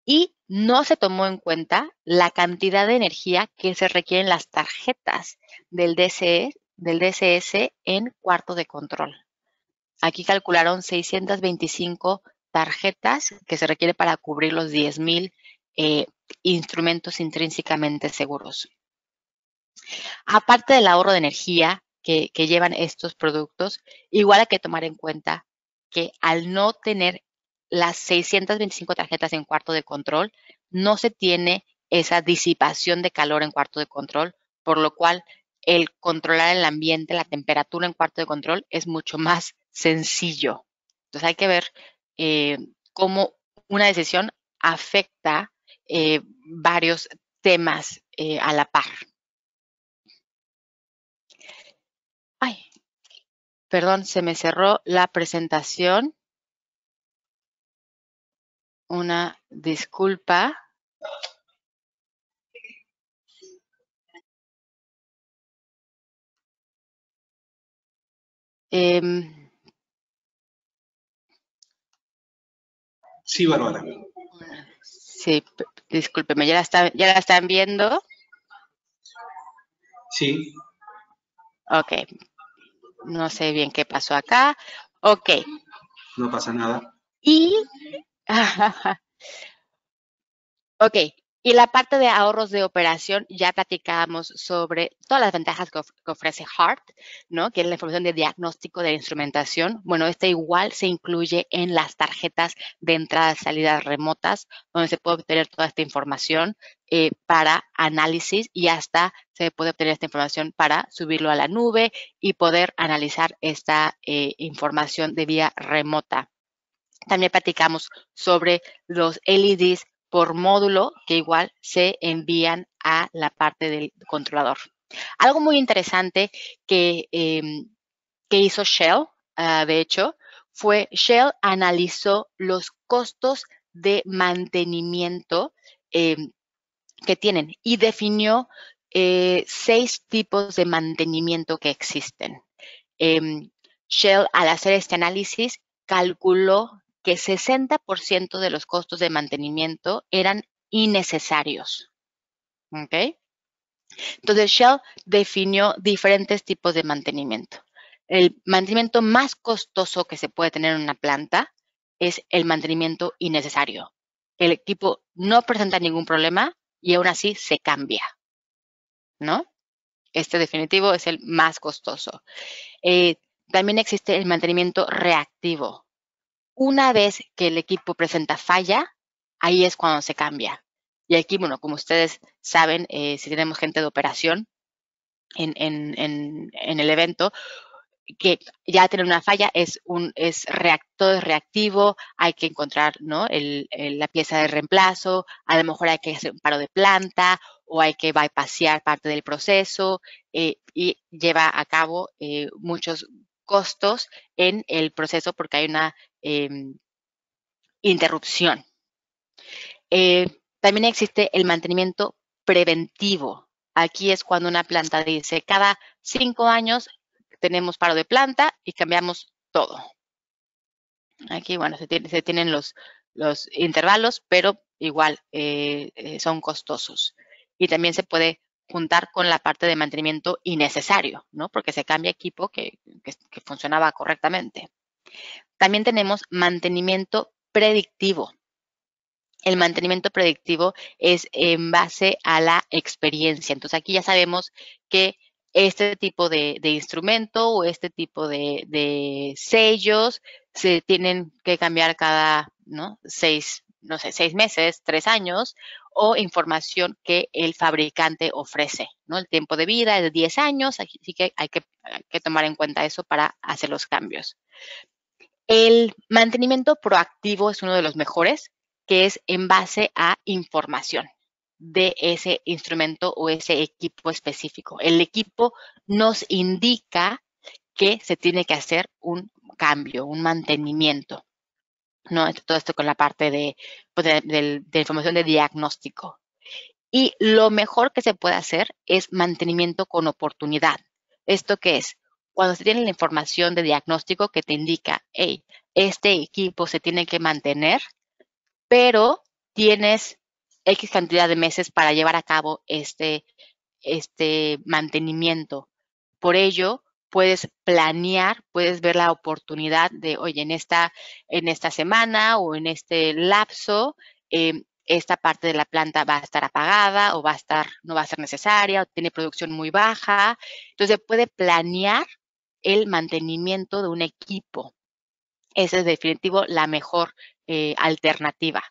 Y no se tomó en cuenta la cantidad de energía que se requieren las tarjetas del DCS en cuarto de control. Aquí calcularon 625 tarjetas que se requiere para cubrir los 10,000 instrumentos intrínsecamente seguros. Aparte del ahorro de energía que llevan estos productos, igual hay que tomar en cuenta que al no tener las 625 tarjetas en cuarto de control, no se tiene esa disipación de calor en cuarto de control, por lo cual el controlar el ambiente, la temperatura en cuarto de control es mucho más sencillo. Entonces hay que ver cómo una decisión afecta varios temas a la par. Ay, perdón, se me cerró la presentación. Una disculpa. Sí, Bárbara. Sí, discúlpeme, ¿ya la están viendo? Sí. Ok. No sé bien qué pasó acá. Ok. No pasa nada. Y, ok, y la parte de ahorros de operación, ya platicábamos sobre todas las ventajas que ofrece HART, ¿no? Que es la información de diagnóstico de la instrumentación. Bueno, igual se incluye en las tarjetas de entradas y salidas remotas, donde se puede obtener toda esta información para análisis y hasta se puede obtener esta información para subirlo a la nube y poder analizar esta información de vía remota. También platicamos sobre los LEDs por módulo que igual se envían a la parte del controlador. Algo muy interesante que hizo Shell, de hecho, fue Shell analizó los costos de mantenimiento que tienen y definió 6 tipos de mantenimiento que existen. Shell, al hacer este análisis, calculó que 60% de los costos de mantenimiento eran innecesarios. ¿Ok? Entonces, Shell definió diferentes tipos de mantenimiento. El mantenimiento más costoso que se puede tener en una planta es el mantenimiento innecesario. El equipo no presenta ningún problema y aún así se cambia, ¿no? Este definitivo es el más costoso. También existe el mantenimiento reactivo. Una vez que el equipo presenta falla, ahí es cuando se cambia. Y aquí, bueno, como ustedes saben, si tenemos gente de operación en el evento, que ya tiene una falla, es reactivo, hay que encontrar, ¿no? la pieza de reemplazo, a lo mejor hay que hacer un paro de planta o hay que bypassear parte del proceso y lleva a cabo muchos costos en el proceso porque hay una interrupción. También existe el mantenimiento preventivo. Aquí es cuando una planta dice, cada 5 años tenemos paro de planta y cambiamos todo. Aquí, bueno, se tienen los intervalos, pero igual son costosos. Y también se puede juntar con la parte de mantenimiento innecesario, ¿no? Porque se cambia equipo que funcionaba correctamente. También tenemos mantenimiento predictivo. El mantenimiento predictivo es en base a la experiencia. Entonces, aquí ya sabemos que este tipo de instrumento o este tipo de sellos se tienen que cambiar cada, ¿no? 6 meses, 3 años, o información que el fabricante ofrece, ¿no? El tiempo de vida es de 10 años, así que hay que tomar en cuenta eso para hacer los cambios. El mantenimiento proactivo es uno de los mejores, que es en base a información. de ese instrumento o ese equipo específico. El equipo nos indica que se tiene que hacer un cambio, un mantenimiento, ¿no? Todo esto con la parte pues de información de diagnóstico. Y lo mejor que se puede hacer es mantenimiento con oportunidad. ¿Esto qué es? Cuando se tiene la información de diagnóstico que te indica, hey, este equipo se tiene que mantener, pero tienes X cantidad de meses para llevar a cabo este mantenimiento. Por ello, puedes planear, puedes ver la oportunidad de, oye, en esta semana o en este lapso, esta parte de la planta va a estar apagada o no va a ser necesaria o tiene producción muy baja. Entonces, puede planear el mantenimiento de un equipo. Esa es definitivo la mejor alternativa.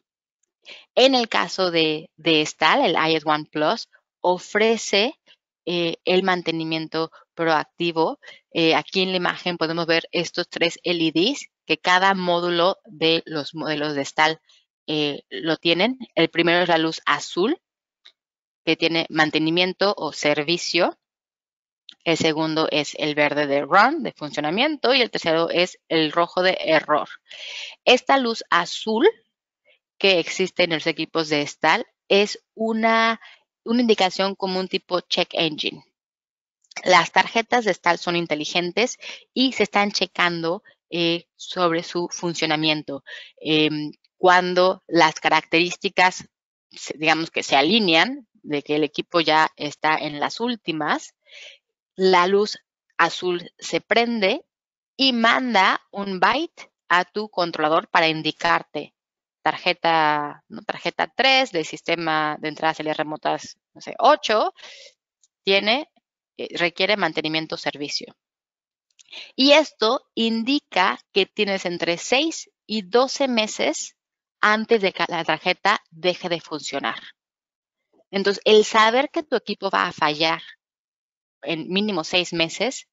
En el caso de Estal, el IS-1 Plus ofrece el mantenimiento proactivo. Aquí en la imagen podemos ver estos 3 LEDs que cada módulo de los modelos de Estal lo tienen. El primero es la luz azul, que tiene mantenimiento o servicio. El segundo es el verde de run, de funcionamiento, y el tercero es el rojo de error. Esta luz azul que existe en los equipos de Estal es una indicación como un tipo check engine. Las tarjetas de Estal son inteligentes y se están checando sobre su funcionamiento. Cuando las características, digamos que se alinean, de que el equipo ya está en las últimas, la luz azul se prende y manda un byte a tu controlador para indicarte tarjeta 3 del sistema de entradas y salidas remotas, no sé, 8, requiere mantenimiento servicio. Y esto indica que tienes entre 6 y 12 meses antes de que la tarjeta deje de funcionar. Entonces, el saber que tu equipo va a fallar en mínimo 6 meses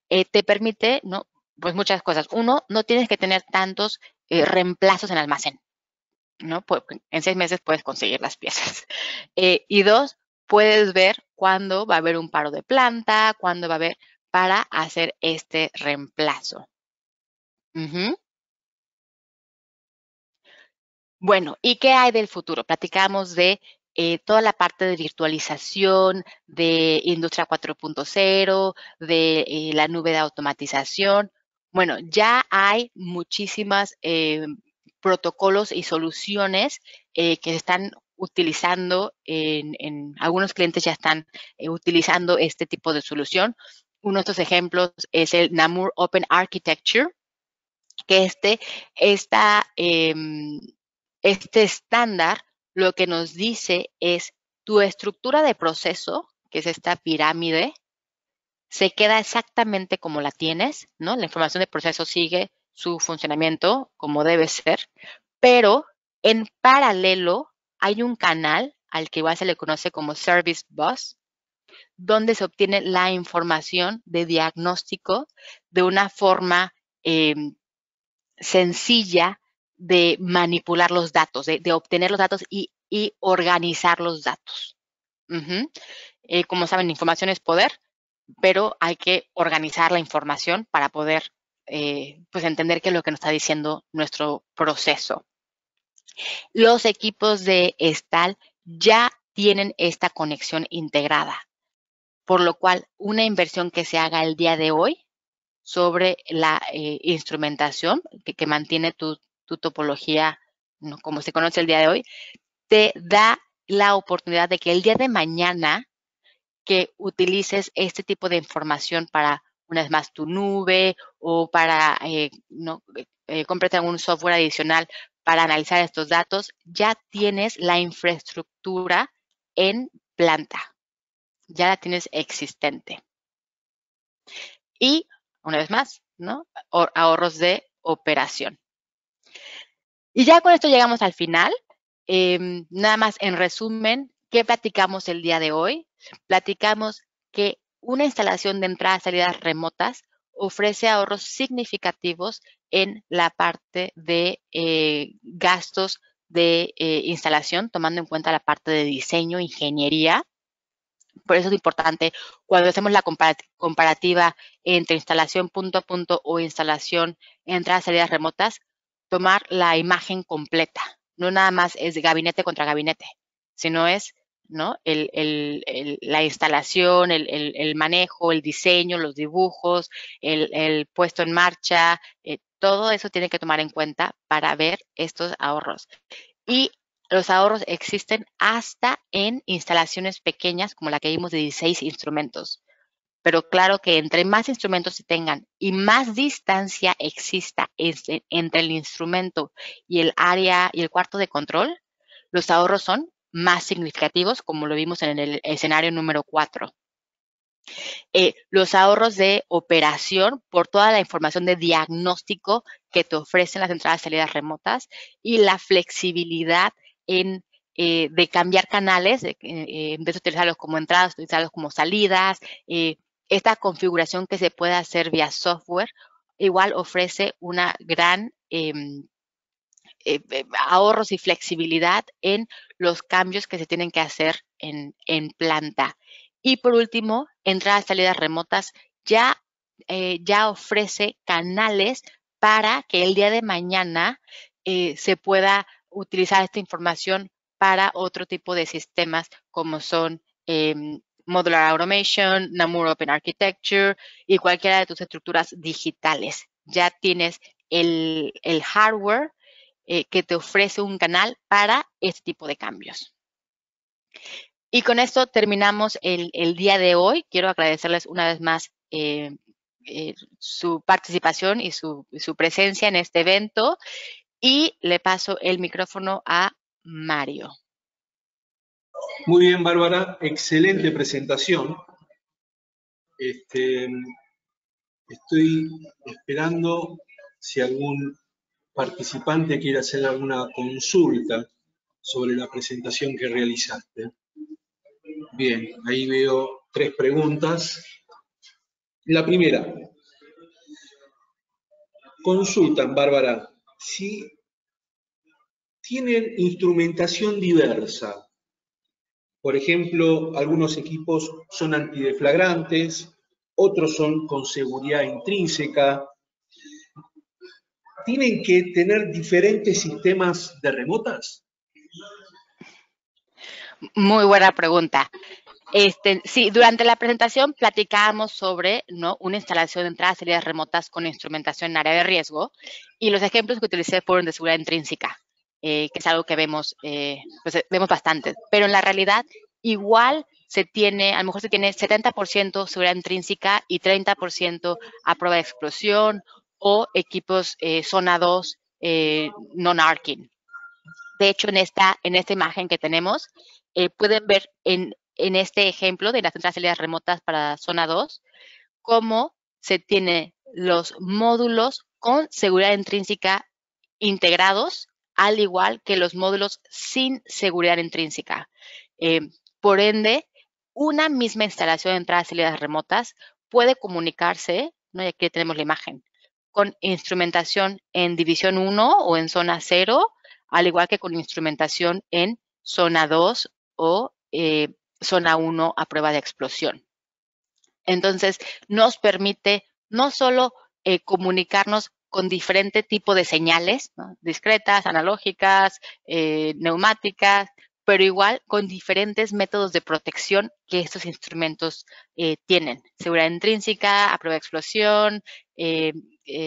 te permite, ¿no? Pues muchas cosas. Uno, no tienes que tener tantos reemplazos en almacén, ¿no? Pues en 6 meses puedes conseguir las piezas. Y 2, puedes ver cuándo va a haber un paro de planta, cuándo va a haber para hacer este reemplazo. Bueno, ¿y qué hay del futuro? Platicamos de toda la parte de virtualización, de Industria 4.0, de la nube de automatización. Bueno, ya hay muchísimas protocolos y soluciones que se están utilizando en algunos clientes ya están utilizando este tipo de solución. Uno de estos ejemplos es el Namur Open Architecture, que este estándar lo que nos dice es tu estructura de proceso, que es esta pirámide, se queda exactamente como la tienes, ¿no? La información de proceso sigue su funcionamiento como debe ser, pero en paralelo hay un canal al que igual se le conoce como Service Bus, donde se obtiene la información de diagnóstico de una forma sencilla de manipular los datos, de obtener los datos y organizar los datos. Como saben, información es poder, pero hay que organizar la información para poder pues entender qué es lo que nos está diciendo nuestro proceso. Los equipos de Estal ya tienen esta conexión integrada, por lo cual una inversión que se haga el día de hoy sobre la instrumentación que mantiene tu topología, ¿no? Como se conoce el día de hoy, te da la oportunidad de que el día de mañana que utilices este tipo de información para, una vez más, tu nube o para, cómprate algún software adicional para analizar estos datos, ya tienes la infraestructura en planta, ya la tienes existente. Y, una vez más, ¿no? Ahorros de operación. Y ya con esto llegamos al final. Nada más en resumen, ¿qué platicamos el día de hoy? Platicamos que una instalación de entradas y salidas remotas ofrece ahorros significativos en la parte de gastos de instalación, tomando en cuenta la parte de diseño, ingeniería. Por eso es importante cuando hacemos la comparativa entre instalación punto a punto o instalación entradas y salidas remotas, tomar la imagen completa. No nada más es gabinete contra gabinete, sino es, ¿no?, la instalación, el manejo, el diseño, los dibujos, el puesto en marcha, todo eso tiene que tomar en cuenta para ver estos ahorros. Y los ahorros existen hasta en instalaciones pequeñas como la que vimos de 16 instrumentos. Pero claro que entre más instrumentos se tengan y más distancia exista entre el instrumento y el área y el cuarto de control, los ahorros son más significativos, como lo vimos en el escenario número 4. Los ahorros de operación por toda la información de diagnóstico que te ofrecen las entradas y salidas remotas y la flexibilidad de cambiar canales, en vez de utilizarlos como entradas, utilizarlos como salidas. Esta configuración que se puede hacer vía software igual ofrece una gran ahorros y flexibilidad en los cambios que se tienen que hacer en planta. Y por último, entradas y salidas remotas ya ofrece canales para que el día de mañana se pueda utilizar esta información para otro tipo de sistemas como son Modular Automation, Namur Open Architecture y cualquiera de tus estructuras digitales. Ya tienes el hardware que te ofrece un canal para este tipo de cambios. Y con esto terminamos el día de hoy. Quiero agradecerles una vez más su participación y su presencia en este evento. Y le paso el micrófono a Mario. Muy bien, Bárbara. Excelente presentación. Estoy esperando si algún participante quiere hacer alguna consulta sobre la presentación que realizaste. Bien, ahí veo 3 preguntas. La primera, consultan, Bárbara, si tienen instrumentación diversa. Por ejemplo, algunos equipos son antideflagrantes, otros son con seguridad intrínseca. ¿Tienen que tener diferentes sistemas de remotas? Muy buena pregunta. Sí, durante la presentación platicábamos sobre, ¿no?, una instalación de entradas y salidas remotas con instrumentación en área de riesgo, y los ejemplos que utilicé fueron de seguridad intrínseca, que es algo que vemos, vemos bastante. Pero en la realidad, igual a lo mejor se tiene 70% seguridad intrínseca y 30% a prueba de explosión o equipos zona 2 non-arcing. De hecho, en esta imagen que tenemos, pueden ver en este ejemplo de las entradas y salidas remotas para zona 2, cómo se tiene los módulos con seguridad intrínseca integrados, al igual que los módulos sin seguridad intrínseca. Por ende, una misma instalación de entradas y salidas remotas puede comunicarse, ¿no?, y aquí tenemos la imagen, con instrumentación en división 1 o en zona 0, al igual que con instrumentación en zona 2 o zona 1 a prueba de explosión. Entonces, nos permite no solo comunicarnos con diferente tipo de señales, ¿no?, discretas, analógicas, neumáticas, pero igual con diferentes métodos de protección que estos instrumentos tienen. Seguridad intrínseca, a prueba de explosión,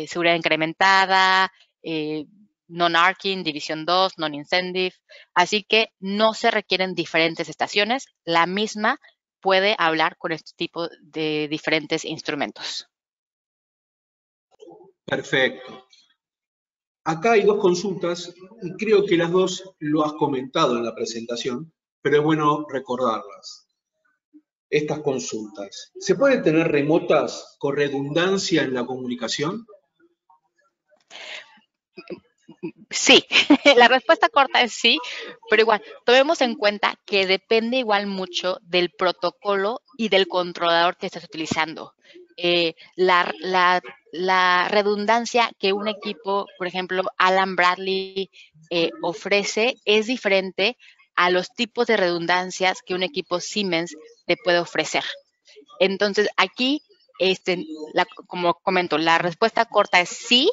seguridad incrementada, non-arcing, división 2, non-incendive. Así que no se requieren diferentes estaciones, la misma puede hablar con este tipo de diferentes instrumentos. Perfecto. Acá hay 2 consultas y creo que las 2 lo has comentado en la presentación, pero es bueno recordarlas. Estas consultas, ¿se pueden tener remotas con redundancia en la comunicación? Sí, la respuesta corta es sí, pero igual, tomemos en cuenta que depende igual mucho del protocolo y del controlador que estés utilizando. la redundancia que un equipo, por ejemplo, Allen-Bradley ofrece es diferente a los tipos de redundancias que un equipo Siemens te puede ofrecer. Entonces, aquí, como comento, la respuesta corta es sí,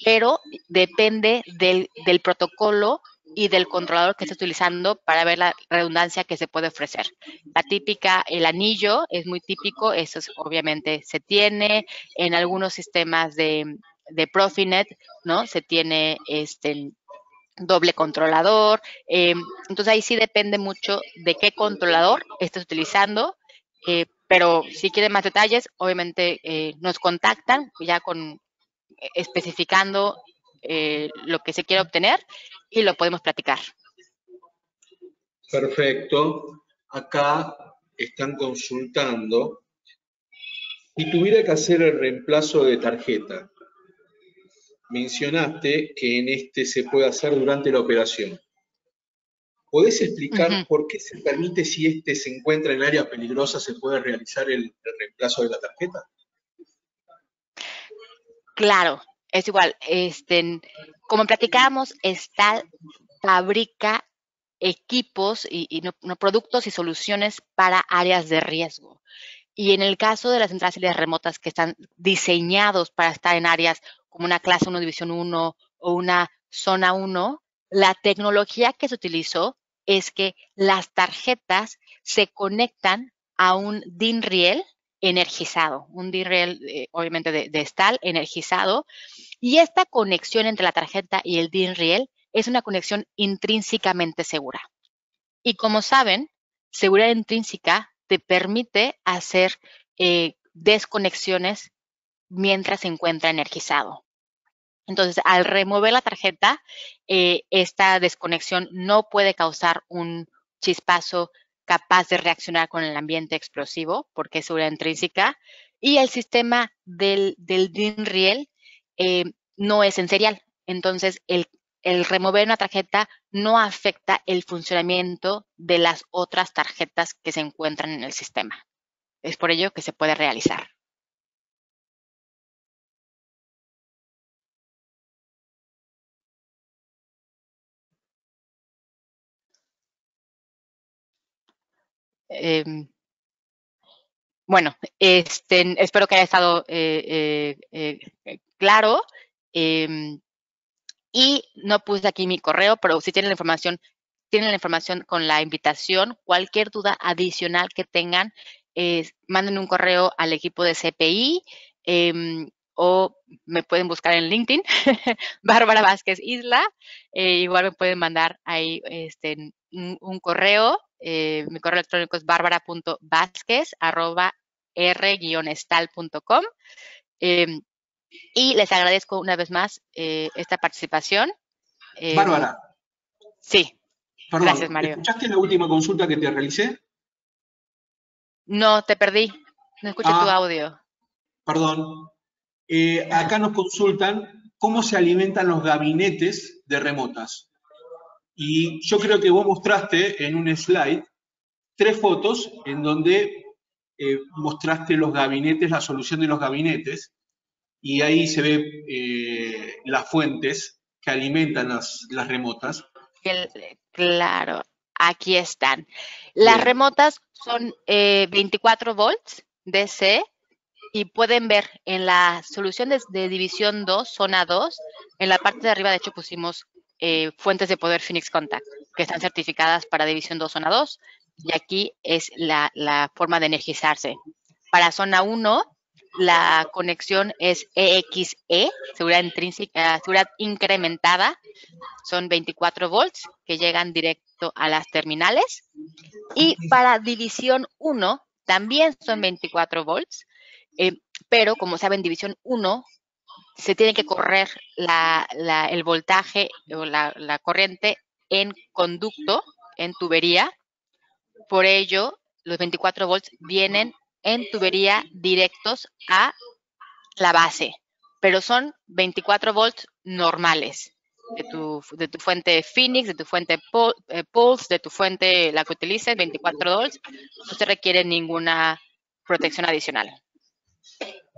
pero depende del protocolo y del controlador que esté utilizando para ver la redundancia que se puede ofrecer. La típica, el anillo es muy típico, eso obviamente se tiene en algunos sistemas de Profinet, ¿no? Se tiene doble controlador. Entonces ahí sí depende mucho de qué controlador estés utilizando. Pero si quieren más detalles, obviamente nos contactan ya especificando lo que se quiere obtener y lo podemos platicar. Perfecto. Acá están consultando. Si tuviera que hacer el reemplazo de tarjeta, mencionaste que en este se puede hacer durante la operación. ¿Podés explicar por qué se permite, si este se encuentra en área peligrosa, se puede realizar el reemplazo de la tarjeta? Claro, es igual. Como platicábamos, Stahl fabrica equipos y no productos y soluciones para áreas de riesgo. Y en el caso de las centrales remotas que están diseñados para estar en áreas como una clase 1, división 1 o una zona 1, la tecnología que se utilizó es que las tarjetas se conectan a un DIN riel energizado, un DIN riel obviamente de Stahl energizado, y esta conexión entre la tarjeta y el DIN riel es una conexión intrínsecamente segura. Y como saben, seguridad intrínseca te permite hacer desconexiones mientras se encuentra energizado. Entonces, al remover la tarjeta, esta desconexión no puede causar un chispazo capaz de reaccionar con el ambiente explosivo, porque es seguridad intrínseca, y el sistema del DIN riel no es en serial. Entonces, el remover una tarjeta no afecta el funcionamiento de las otras tarjetas que se encuentran en el sistema. Es por ello que se puede realizar. Bueno, espero que haya estado claro. Y no puse aquí mi correo, pero si tienen la información con la invitación. Cualquier duda adicional que tengan, manden un correo al equipo de CPI o me pueden buscar en LinkedIn, Bárbara Vázquez Isla. Igual me pueden mandar ahí un correo. Mi correo electrónico es barbara.vasquez@r-stal.com. Y les agradezco una vez más esta participación. Bárbara. Sí. Perdón, Gracias, Mario. ¿escuchaste la última consulta que te realicé? No, te perdí. No escuché tu audio. Perdón. Acá nos consultan cómo se alimentan los gabinetes de remotas. Y yo creo que vos mostraste en un slide 3 fotos en donde mostraste los gabinetes, la solución de los gabinetes, y ahí se ve las fuentes que alimentan las remotas. Claro, aquí están. Las Bien. remotas son 24 volts DC y pueden ver en la solución de división 2, zona 2, en la parte de arriba de hecho pusimos fuentes de poder Phoenix Contact que están certificadas para división 2, zona 2, y aquí es la forma de energizarse. Para zona 1, la conexión es EXE, seguridad intrínseca, seguridad incrementada. Son 24 volts que llegan directo a las terminales. Y para división 1 también son 24 volts, pero como saben, división 1 se tiene que correr el voltaje o la corriente en conducto, en tubería. Por ello, los 24 volts vienen en tubería directos a la base, pero son 24 volts normales de tu fuente Phoenix, de tu fuente Pulse, de tu fuente, la que utilices, 24 volts. No se requiere ninguna protección adicional.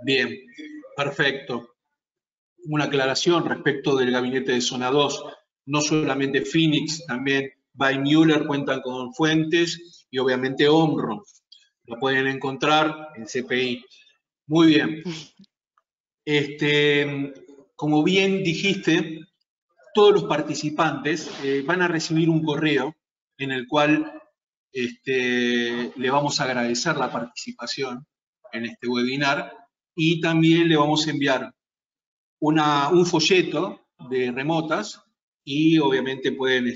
Bien, perfecto. Una aclaración respecto del gabinete de zona 2. No solamente Phoenix, también Weimüller cuentan con fuentes y obviamente Omron. Lo pueden encontrar en CPI. Muy bien. Como bien dijiste, todos los participantes van a recibir un correo en el cual le vamos a agradecer la participación en este webinar y también le vamos a enviar un folleto de remotas y obviamente pueden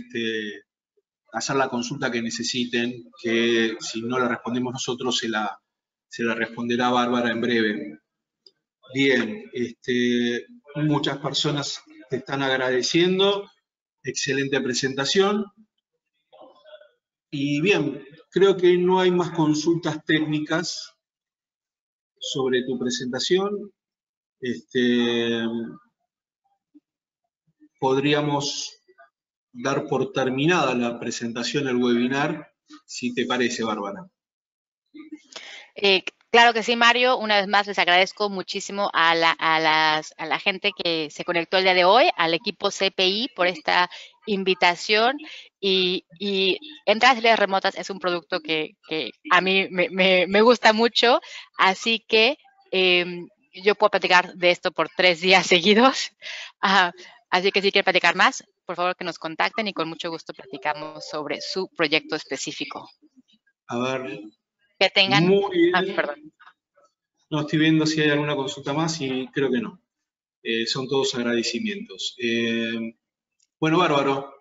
hacer la consulta que necesiten, que si no la respondemos nosotros se la responderá Bárbara en breve. Bien, muchas personas te están agradeciendo, excelente presentación. Y bien, creo que no hay más consultas técnicas sobre tu presentación. Podríamos dar por terminada la presentación del webinar, si te parece, Bárbara. Claro que sí, Mario. Una vez más les agradezco muchísimo a la gente que se conectó el día de hoy, al equipo CPI por esta invitación. Y Entradas y Salidas Remotas es un producto que a mí me gusta mucho, así que yo puedo platicar de esto por 3 días seguidos. Así que si quieren platicar más, por favor que nos contacten y con mucho gusto platicamos sobre su proyecto específico. A ver. Que tengan... Muy bien. perdón. No, estoy viendo si hay alguna consulta más y creo que no. Son todos agradecimientos. Bueno, bárbaro.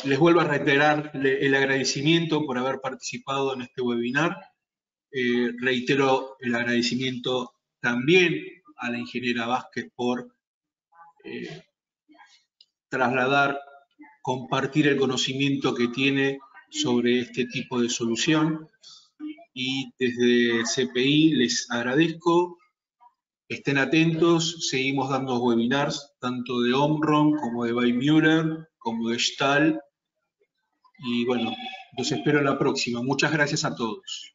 Les vuelvo a reiterar el agradecimiento por haber participado en este webinar. Reitero el agradecimiento también a la ingeniera Vázquez por trasladar, compartir el conocimiento que tiene sobre este tipo de solución. Y desde CPI les agradezco. Estén atentos, seguimos dando webinars, tanto de Omron como de Weimüller, como de Stahl. Y bueno, los espero en la próxima. Muchas gracias a todos.